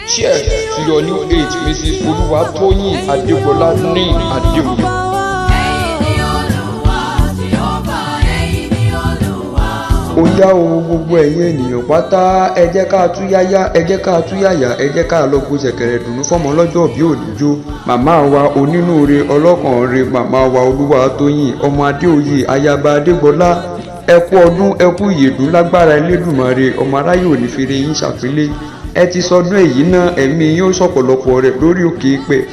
Cheers to your new age, Mrs. Olúwatóyìn Adégbọlá ní Adéoyè. Ó yá o gbogbo ẹ̀yin ènìyàn pátá, ẹ jẹ́ ká túyáyá, ẹ jẹ́ ká túyàyà, ẹ jẹ́ ká lọ gbó ṣẹ̀kẹ̀rẹ̀ dùnú fọ́mọ lọ́jọ́ bí òníjó. Màmá wa onínúure ọlọ́kànre, màmá wa Olúwatóyìn ọmọ Adéoyè ayaba Adégbọlá. Ẹ kú ọdún, ẹ kú ìyèdún lágbára Elédùmarè, ọmọ aráyé ò ní fèrè yín ṣàpélé. Ẹ ti sọdún èyí náà, ẹ̀mí yín ó sọ̀pọ̀lọpọ̀ rẹ̀ lórí òkè pẹ̀.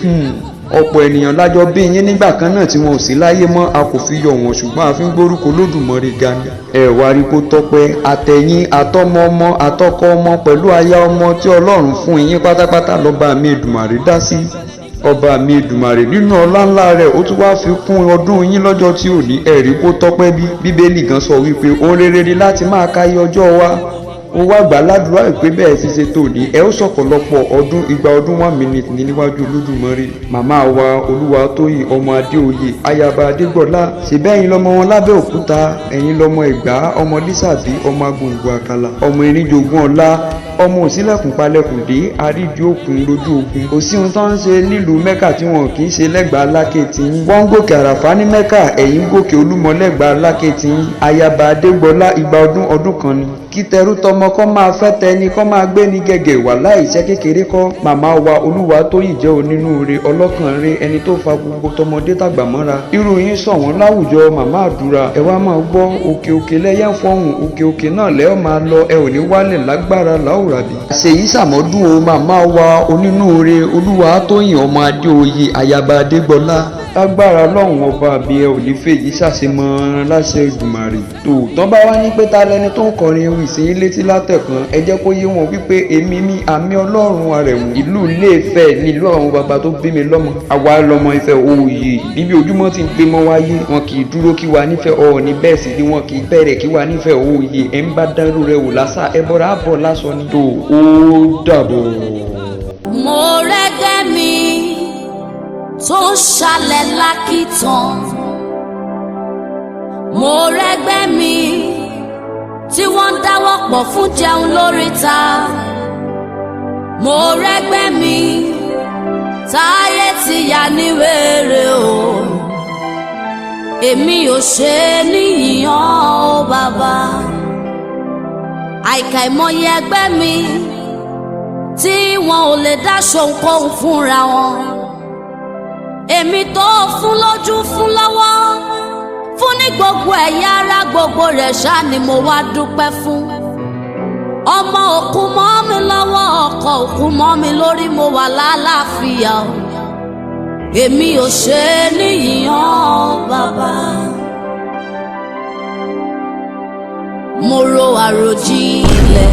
Ọ̀pọ̀ ènìyàn lájọ bí yín nígbà kan náà tí wọn ò sí láyé mọ́, a kò fi yọ̀ wọ́n ṣùgbọ́n a fi ń gbórúkọ Olódùmarè ga ni. Ẹ wá rí kó tọ́pẹ́, àtẹ̀yìn àtọmọ ọmọ àtọkọ ọmọ pẹ̀lú aya ọmọ tí Ọlọ́run fún yín pátápátá lọ́ba mi Èdùmàrè dá sí. Ọba mi Èdùmàrè nínú ọlá ńlá rẹ̀ ó tún wá fi kún ọdún yín lọ́jọ́ tí ò ní ẹ̀rí kó tọ́pẹ́ bí. Bíbélì gan sọ wípé ohun rere ni láti máa káyé ọjọ́ wa. Ó wá gbà ládùúrà ìpé bẹ́ẹ̀ ti ṣe tòní, ẹ ó sọ̀pọ̀lọpọ̀ ọdún, igba ọdún 1 minute ní níwájú Olódùmarè. Màmá wa Olúwatóyìn ọmọ Adéoyè ayaba Adégbọlá, ṣèbí ẹ̀yin lọmọ wọn lábẹ́ òkúta, ẹ̀yin lọmọ Ẹ̀gbá, ọmọ Lísàbí, ọmọ agbòǹgbò àkàlà, ọmọ eníjogún ọlá, ọmọ òsílẹ̀kùn palẹ̀kùn dé, àrídìí òkun lójú ogun. Kò sí ohun tó ń ṣe nílùú Mẹ́kà tí wọn kì í ṣe lẹ́gbàá lákè tiyín. Wọ́n ń gòkè àràfá ní Mẹ́kà, ẹ̀yin gòkè Olúmọ lẹ́gbàá lákè tiyín. Ayaba Adégbọlá igba ọdún kan ni. Kí tẹrú tọmọ kọ́ máa fẹ́ tẹni kọ́ máa gbé ní gẹ̀gẹ̀ wà láìṣẹ́ kékeré kọ́. Màmá wa Olúwatóyìn jẹ́ onínúure ọlọ́kànre, ẹni tó fa gbogbo tọmọdé tàgbà mọ́ra. Irú yín ṣọ̀wọ́n láwùjọ màmá àdúrà. Ẹ wá máa gbọ́, òkè òkè lẹ́yẹ ń fọhùn, òkè òkè náà lẹ́ọ̀ máa lọ, ẹ ò ní wálẹ̀ lágbára láwùrábì. Àṣeyí ṣàmọ́dún o màmá wa onínúure Olúwatóyìn ọmọ Adéoyè ayaba Adégbọlá. Lágbára Ọlọ́run ọba àbí ẹ ò ní fèyí ṣàṣemọ́ láṣẹ Èdùmàrè. Tòótọ́ bá wá ní pé ta lẹni tó ń kọrin ewì sí yín létí látẹ̀kan, ẹ jẹ́ kó yé wọn wípé èmi ní àmì Ọlọ́run Àrẹ̀mú ìlú Ilé-Ifẹ̀ nílùú àwọn bàbá tó bí mi lọ́mọ. Àwa lọmọ Ifẹ̀ Òòyè, níbi ojúmọ́ tí ń gbé mọ́ wáyé, wọn kì í dúró kí wa nífẹ̀ẹ́ Ọọ̀ni, bẹ́ẹ̀ sì ni wọn kì í bẹ̀rẹ̀ kí wa nífẹ̀ẹ́ Òòyè. Ẹ ń bá dárú rẹ̀ wò lásà ẹ bọ́ra àbọ̀ lásán ni. Tó ó dàbọ̀. Mo rẹ́gẹ́ mi tó ń ṣalẹ̀ lákìtàn, mo rẹ́gbẹ́ mi tí wọ́n ń dáwọ́ pọ̀ fún jẹun lóríta, mo rẹ́gbẹ́ mi táyé ti yà ní wèrè o, èmi ò ṣe níyìyàn o bàbá. Àìkàìmọye ẹgbẹ́ mi tí wọn ò lè dá ṣohunkóhun fúnra wọn, èmi tó fún lójú fún lọ́wọ́ fún ní gbogbo ẹ̀yà ara gbogbo rẹ̀ ṣá ni mo wá dúpẹ́ fún. Ọmọ òkú mọ́ mi lọ́wọ́, ọkọ òkú mọ́ mi lórí, mo wà lálàáfíà o, èmi ò ṣe níyìyàn bàbá. Mo ro àròjinlẹ̀